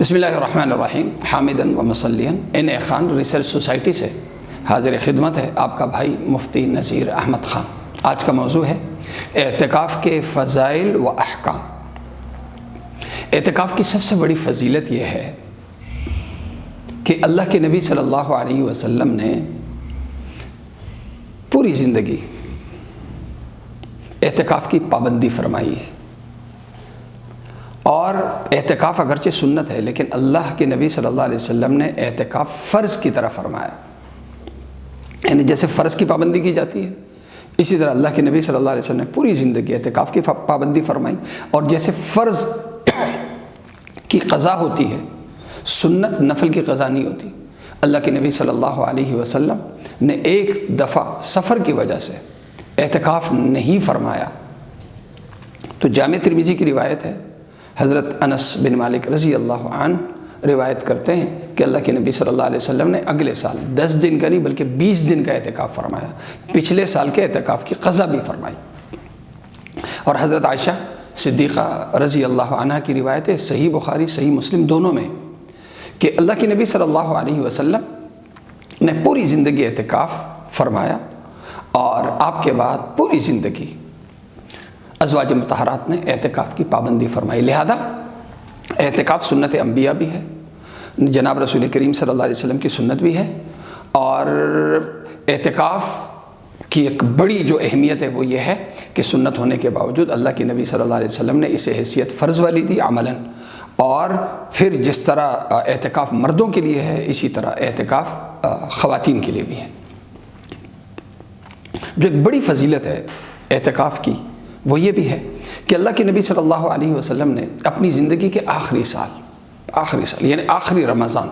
بسم اللہ الرحمن الرحیم، حامدن و مصلیًا ان خان ریسرچ سوسائٹی سے حاضر خدمت ہے آپ کا بھائی مفتی نذیر احمد خان۔ آج کا موضوع ہے اعتکاف کے فضائل و احکام۔ اعتکاف کی سب سے بڑی فضیلت یہ ہے کہ اللہ کے نبی صلی اللہ علیہ وسلم نے پوری زندگی اعتکاف کی پابندی فرمائی ہے، اور اعتکاف اگرچہ سنت ہے لیکن اللہ کے نبی صلی اللہ علیہ وسلم نے اعتکاف فرض کی طرح فرمایا، یعنی جیسے فرض کی پابندی کی جاتی ہے اسی طرح اللہ کے نبی صلی اللہ علیہ وسلم نے پوری زندگی اعتکاف کی پابندی فرمائی۔ اور جیسے فرض کی قضا ہوتی ہے، سنت نفل کی قضا نہیں ہوتی۔ اللہ کے نبی صلی اللہ علیہ وسلم نے ایک دفعہ سفر کی وجہ سے اعتکاف نہیں فرمایا، تو جامع ترمذی کی روایت ہے، حضرت انس بن مالک رضی اللہ عنہ روایت کرتے ہیں کہ اللہ کے نبی صلی اللہ علیہ وسلم نے اگلے سال 10 دن کا نہیں بلکہ 20 دن کا اعتکاف فرمایا، پچھلے سال کے اعتکاف کی قضا بھی فرمائی۔ اور حضرت عائشہ صدیقہ رضی اللہ عنہ کی روایت ہے، صحیح بخاری صحیح مسلم دونوں میں، کہ اللہ کے نبی صلی اللہ علیہ وسلم نے پوری زندگی اعتکاف فرمایا، اور آپ کے بعد پوری زندگی ازواج مطہرات نے اعتکاف کی پابندی فرمائی۔ لہذا اعتکاف سنت انبیاء بھی ہے، جناب رسول کریم صلی اللہ علیہ وسلم کی سنت بھی ہے، اور اعتکاف کی ایک بڑی جو اہمیت ہے وہ یہ ہے کہ سنت ہونے کے باوجود اللہ کے نبی صلی اللہ علیہ وسلم نے اسے حیثیت فرض والی دی عملاً، اور پھر جس طرح اعتکاف مردوں کے لیے ہے اسی طرح اعتکاف خواتین کے لیے بھی ہے۔ جو ایک بڑی فضیلت ہے اعتکاف کی وہ یہ بھی ہے کہ اللہ کے نبی صلی اللہ علیہ وسلم نے اپنی زندگی کے آخری سال یعنی آخری رمضان،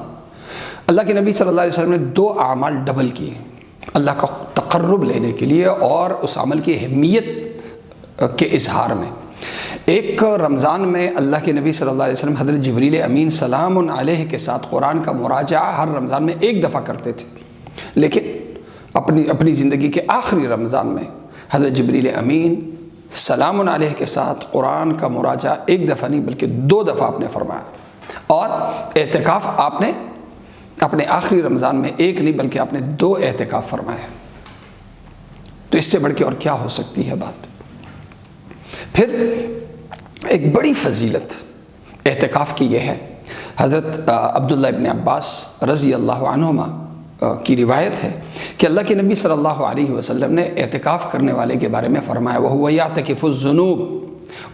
اللہ کے نبی صلی اللہ علیہ وسلم نے 2 اعمال ڈبل کیے اللہ کا تقرب لینے کے لیے اور اس عمل کی اہمیت کے اظہار میں۔ ایک رمضان میں اللہ کے نبی صلی اللہ علیہ وسلم حضرت جبریل امین سلام علیہ کے ساتھ قرآن کا مراجعہ ہر رمضان میں 1 دفعہ کرتے تھے، لیکن اپنی زندگی کے آخری رمضان میں حضرت جبریل امین سلام علیہ کے ساتھ قرآن کا مراجعہ 1 دفعہ نہیں بلکہ 2 دفعہ آپ نے فرمایا، اور اعتکاف آپ نے اپنے آخری رمضان میں 1 نہیں بلکہ آپ نے 2 اعتکاف فرمائے۔ تو اس سے بڑھ کے اور کیا ہو سکتی ہے بات۔ پھر ایک بڑی فضیلت اعتکاف کی یہ ہے، حضرت عبداللہ ابن عباس رضی اللہ عنہما کی روایت ہے کہ اللہ کے نبی صلی اللہ علیہ وسلم نے اعتکاف کرنے والے کے بارے میں فرمایا، وَهُوَ يَعْتَكِفُ الذُّنُوبَ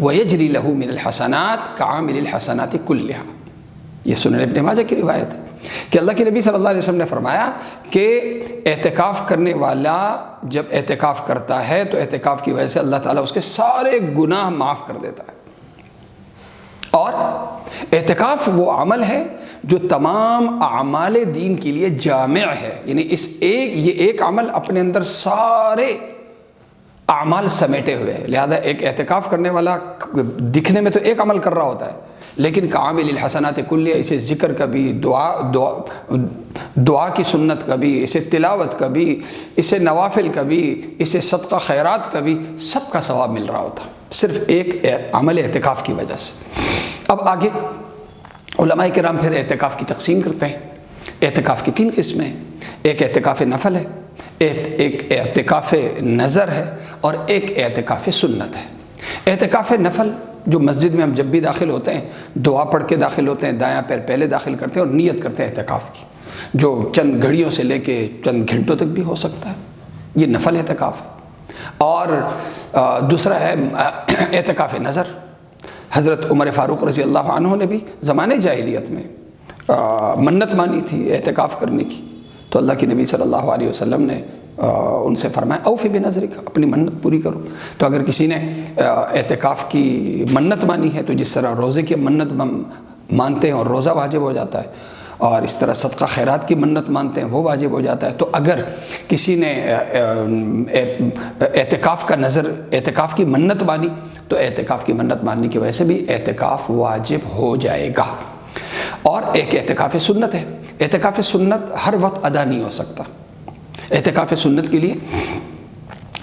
وَيَجْرِي لَهُ مِنَ الْحَسَنَاتِ كَعَامِلِ الْحَسَنَاتِ كُلِّهَا۔ یہ سنن ابن ماجہ کی روایت ہے کہ اللہ کے نبی صلی اللہ علیہ وسلم نے فرمایا کہ اعتکاف کرنے والا جب اعتکاف کرتا ہے تو اعتکاف کی وجہ سے اللہ تعالیٰ اس کے سارے گناہ معاف کر دیتا ہے، اور اعتکاف وہ عمل ہے جو تمام اعمال دین کے لیے جامع ہے، یعنی یہ ایک عمل اپنے اندر سارے اعمال سمیٹے ہوئے ہے۔ لہذا ایک اعتکاف کرنے والا دکھنے میں تو ایک عمل کر رہا ہوتا ہے لیکن کعامل الحسنات کلیہ، اسے ذکر کا بھی، دعا کی سنت کا بھی، اسے تلاوت کا بھی، اسے نوافل کا بھی، اسے صدقہ خیرات کا بھی، سب کا ثواب مل رہا ہوتا صرف ایک عمل اعتکاف کی وجہ سے۔ اب آگے علماء کرام پھر اعتکاف کی تقسیم کرتے ہیں۔ اعتکاف کی 3 قسمیں ہیں، ایک اعتکاف نفل ہے، ایک اعتکاف نظر ہے، اور ایک اعتکاف سنت ہے۔ اعتکاف نفل جو مسجد میں ہم جب بھی داخل ہوتے ہیں دعا پڑھ کے داخل ہوتے ہیں، دایاں پیر پہلے داخل کرتے ہیں اور نیت کرتے ہیں اعتکاف کی، جو چند گھڑیوں سے لے کے چند گھنٹوں تک بھی ہو سکتا ہے، یہ نفل اعتکاف ہے۔ اور دوسرا ہے اعتکاف نظر۔ حضرت عمر فاروق رضی اللہ عنہ نے بھی زمانے جاہلیت میں منت مانی تھی اعتکاف کرنے کی، تو اللہ کے نبی صلی اللہ علیہ وسلم نے ان سے فرمایا اوفی بنظرک، اپنی منت پوری کرو۔ تو اگر کسی نے اعتکاف کی منت مانی ہے تو جس طرح روزے کی منت مانتے ہیں اور روزہ واجب ہو جاتا ہے، اور اس طرح صدقہ خیرات کی منت مانتے ہیں وہ واجب ہو جاتا ہے، تو اگر کسی نے اعتکاف کی منت مانی تو اعتکاف کی منت ماننے کی وجہ سے بھی اعتکاف واجب ہو جائے گا۔ اور ایک اعتکاف سنت ہے۔ اعتکاف سنت ہر وقت ادا نہیں ہو سکتا۔ اعتکاف سنت کے لیے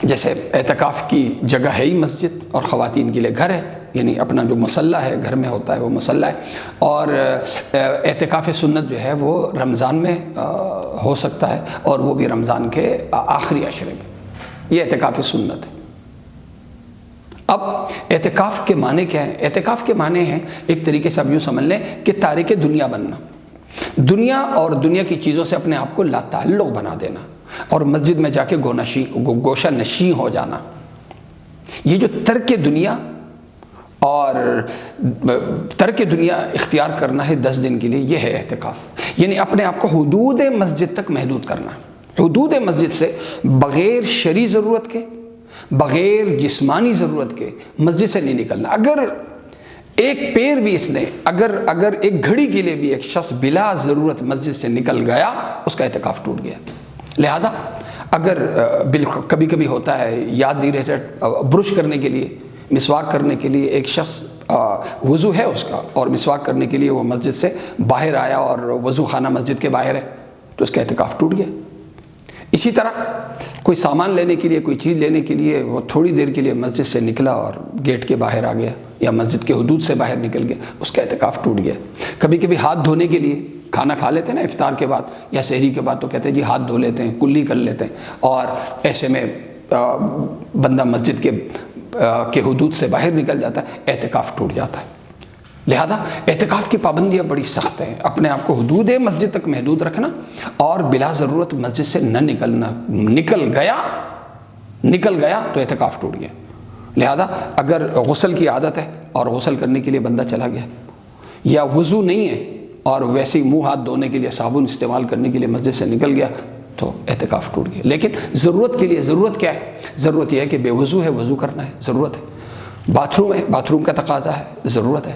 جیسے اعتکاف کی جگہ ہے ہی مسجد اور خواتین کے لیے گھر ہے، یعنی اپنا جو مصلی ہے گھر میں ہوتا ہے وہ مصلی ہے، اور اعتکاف سنت جو ہے وہ رمضان میں ہو سکتا ہے، اور وہ بھی رمضان کے آخری عشرے میں، یہ اعتکاف سنت ہے۔ اب اعتکاف کے معنی کیا ہے؟ اعتکاف کے معنی ہیں ایک طریقے سے آپ یوں سمجھ لیں کہ تارک دنیا بننا، دنیا اور دنیا کی چیزوں سے اپنے آپ کو لا تعلق بنا دینا، اور مسجد میں جا کے گوشہ نشین ہو جانا۔ یہ جو ترک دنیا اور ترک دنیا اختیار کرنا ہے 10 دن کے لیے، یہ ہے اعتکاف، یعنی اپنے آپ کو حدود مسجد تک محدود کرنا، حدود مسجد سے بغیر شرعی ضرورت کے، بغیر جسمانی ضرورت کے مسجد سے نہیں نکلنا۔ اگر ایک پیر بھی اس نے اگر ایک گھڑی کے لیے بھی ایک شخص بلا ضرورت مسجد سے نکل گیا، اس کا اعتکاف ٹوٹ گیا۔ لہذا اگر کبھی کبھی ہوتا ہے یاد نہیں رہتا، برش کرنے کے لیے، مسواک کرنے کے لیے ایک شخص وضو ہے اس کا، اور مسواک کرنے کے لیے وہ مسجد سے باہر آیا اور وضو خانہ مسجد کے باہر ہے، تو اس کا اعتکاف ٹوٹ گیا۔ اسی طرح کوئی سامان لینے کے لیے، کوئی چیز لینے کے لیے وہ تھوڑی دیر کے لیے مسجد سے نکلا اور گیٹ کے باہر آ گیا یا مسجد کے حدود سے باہر نکل گیا، اس کا اعتکاف ٹوٹ گیا۔ کبھی کبھی ہاتھ دھونے کے لیے، کھانا کھا لیتے ہیں نا افطار کے بعد یا سحری کے بعد، تو کہتے ہیں جی ہاتھ دھو لیتے ہیں، کلی کر لیتے ہیں، اور ایسے میں بندہ مسجد کے حدود سے باہر نکل جاتا ہے، اعتکاف ٹوٹ جاتا ہے۔ لہذا اعتکاف کی پابندیاں بڑی سخت ہیں، اپنے آپ کو حدود مسجد تک محدود رکھنا، اور بلا ضرورت مسجد سے نہ نکلنا۔ نکل گیا تو اعتکاف ٹوٹ گیا۔ لہذا اگر غسل کی عادت ہے اور غسل کرنے کے لیے بندہ چلا گیا، یا وضو نہیں ہے اور ویسے ہی منہ ہاتھ دھونے کے لیے صابن استعمال کرنے کے لیے مسجد سے نکل گیا، تو اعتکاف ٹوٹ گیا۔ لیکن ضرورت کے لیے، ضرورت کیا ہے؟ ضرورت یہ ہے کہ بے وضو ہے، وضو کرنا ہے، ضرورت ہے۔ باتھ روم ہے، باتھ روم کا تقاضا ہے، ضرورت ہے۔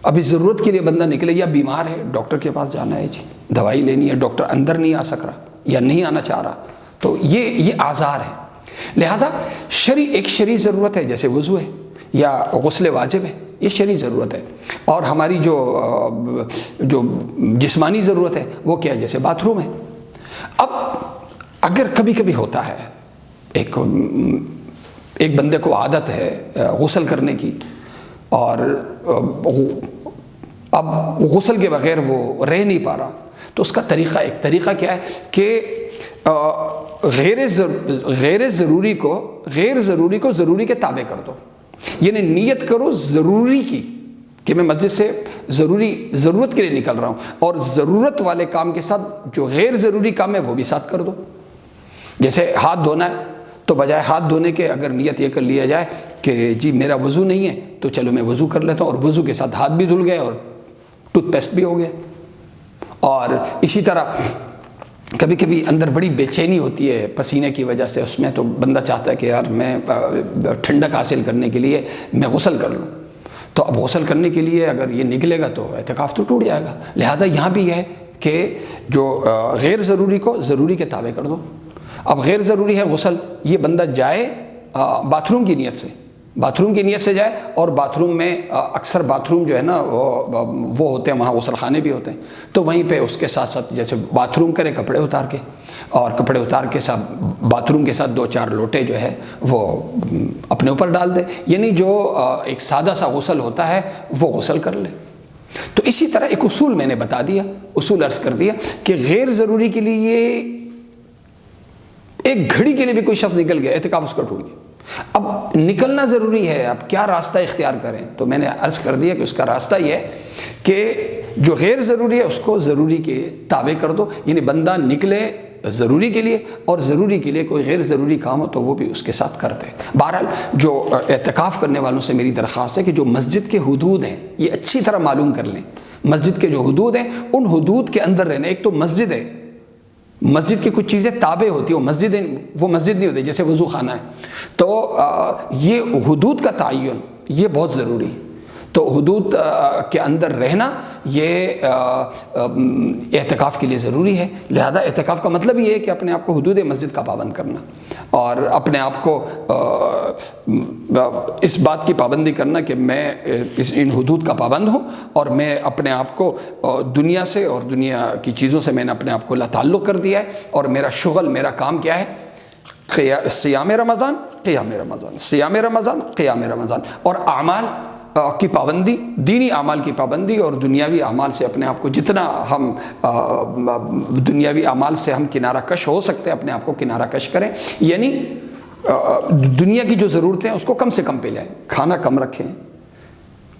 ابھی ضرورت کے لیے بندہ نکلے، یا بیمار ہے، ڈاکٹر کے پاس جانا ہے، جی دوائی لینی ہے، ڈاکٹر اندر نہیں آ سک رہا یا نہیں آنا چاہ رہا، تو یہ اعذار ہے۔ لہذا ایک شرعی ضرورت ہے، جیسے وضو ہے یا غسل واجب ہے، یہ شرعی ضرورت ہے۔ اور ہماری جو جسمانی ضرورت ہے وہ کیا ہے؟ جیسے باتھ روم ہے۔ اب اگر کبھی کبھی ہوتا ہے ایک بندے کو عادت ہے غسل کرنے کی، اور اب غسل کے بغیر وہ رہ نہیں پا رہا، تو اس کا ایک طریقہ کیا ہے کہ غیر ضروری کو ضروری کے تابع کر دو، یعنی نیت کرو ضروری کی کہ میں مسجد سے ضرورت کے لیے نکل رہا ہوں، اور ضرورت والے کام کے ساتھ جو غیر ضروری کام ہے وہ بھی ساتھ کر دو۔ جیسے ہاتھ دھونا ہے، تو بجائے ہاتھ دھونے کے اگر نیت یہ کر لیا جائے کہ جی میرا وضو نہیں ہے، تو چلو میں وضو کر لیتا ہوں، اور وضو کے ساتھ ہاتھ بھی دھل گئے اور ٹوتھ پیسٹ بھی ہو گیا۔ اور اسی طرح کبھی کبھی اندر بڑی بے چینی ہوتی ہے پسینے کی وجہ سے، اس میں تو بندہ چاہتا ہے کہ یار میں ٹھنڈک حاصل کرنے کے لیے میں غسل کر لوں، تو اب غسل کرنے کے لیے اگر یہ نکلے گا تو اعتکاف تو ٹوٹ جائے گا۔ لہذا یہاں بھی یہ ہے کہ جو غیر ضروری کو ضروری کے تابع کر دو۔ اب غیر ضروری ہے غسل، یہ بندہ جائے باتھ روم کی نیت سے جائے، اور باتھ روم میں اکثر باتھ روم جو ہے نا وہ ہوتے ہیں، وہاں غسل خانے بھی ہوتے ہیں، تو وہیں پہ اس کے ساتھ ساتھ جیسے باتھ روم کرے کپڑے اتار کے، اور کپڑے اتار کے ساتھ باتھ روم کے ساتھ 2-4 لوٹے جو ہے وہ اپنے اوپر ڈال دے، یعنی جو ایک سادہ سا غسل ہوتا ہے وہ غسل کر لے۔ تو اسی طرح ایک اصول میں نے بتا دیا، اصول عرض کر دیا کہ غیر ضروری کے لیے ایک گھڑی کے لیے بھی کوئی شخص نکل گیا، اعتکاف اس کا ٹوٹ گیا۔ اب نکلنا ضروری ہے، اب کیا راستہ اختیار کریں؟ تو میں نے عرض کر دیا کہ اس کا راستہ یہ ہے کہ جو غیر ضروری ہے اس کو ضروری کے تابع کر دو، یعنی بندہ نکلے ضروری کے لیے، اور ضروری کے لیے کوئی غیر ضروری کام ہو تو وہ بھی اس کے ساتھ کرتے۔ بہرحال جو اعتکاف کرنے والوں سے میری درخواست ہے کہ جو مسجد کے حدود ہیں یہ اچھی طرح معلوم کر لیں، مسجد کے جو حدود ہیں ان حدود کے اندر رہنا۔ ایک تو مسجد ہے، مسجد کی کچھ چیزیں تابع ہوتی ہیں، وہ مسجد نہیں ہوتی، جیسے وضو خانہ ہے، تو یہ حدود کا تعین یہ بہت ضروری ہے۔ تو حدود کے اندر رہنا یہ اعتکاف کے لیے ضروری ہے۔ لہذا اعتکاف کا مطلب یہ ہے کہ اپنے آپ کو حدود مسجد کا پابند کرنا، اور اپنے آپ کو اس بات کی پابندی کرنا کہ میں ان حدود کا پابند ہوں، اور میں اپنے آپ کو دنیا سے اور دنیا کی چیزوں سے میں نے اپنے آپ کو لا تعلق کر دیا ہے، اور میرا شغل، میرا کام کیا ہے؟ سیام رمضان، قیام رمضان، سیام رمضان، قیام رمضان، اور اعمال کی پابندی، دینی اعمال کی پابندی، اور دنیاوی اعمال سے اپنے آپ کو جتنا ہم دنیاوی اعمال سے ہم کنارہ کش ہو سکتے ہیں اپنے آپ کو کنارہ کش کریں، یعنی دنیا کی جو ضرورتیں ہیں اس کو کم سے کم پہ لائیں، کھانا کم رکھیں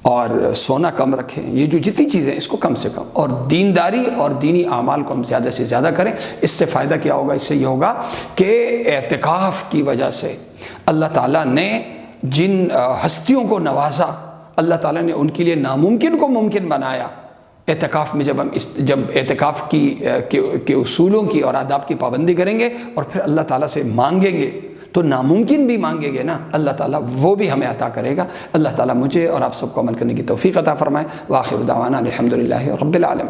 اور سونا کم رکھیں، یہ جو جتنی چیزیں اس کو کم سے کم، اور دینداری اور دینی اعمال کو ہم زیادہ سے زیادہ کریں۔ اس سے فائدہ کیا ہوگا؟ اس سے یہ ہوگا کہ اعتکاف کی وجہ سے اللہ تعالیٰ نے جن ہستیوں کو نوازا، اللہ تعالیٰ نے ان کے لیے ناممکن کو ممکن بنایا۔ اعتکاف میں جب اعتکاف کے اصولوں کی اور آداب کی پابندی کریں گے اور پھر اللہ تعالیٰ سے مانگیں گے تو ناممکن بھی مانگیں گے نا، اللہ تعالیٰ وہ بھی ہمیں عطا کرے گا۔ اللہ تعالیٰ مجھے اور آپ سب کو عمل کرنے کی توفیق عطا فرمائے۔ وآخر دعوانا الحمدللہ رب العالمین۔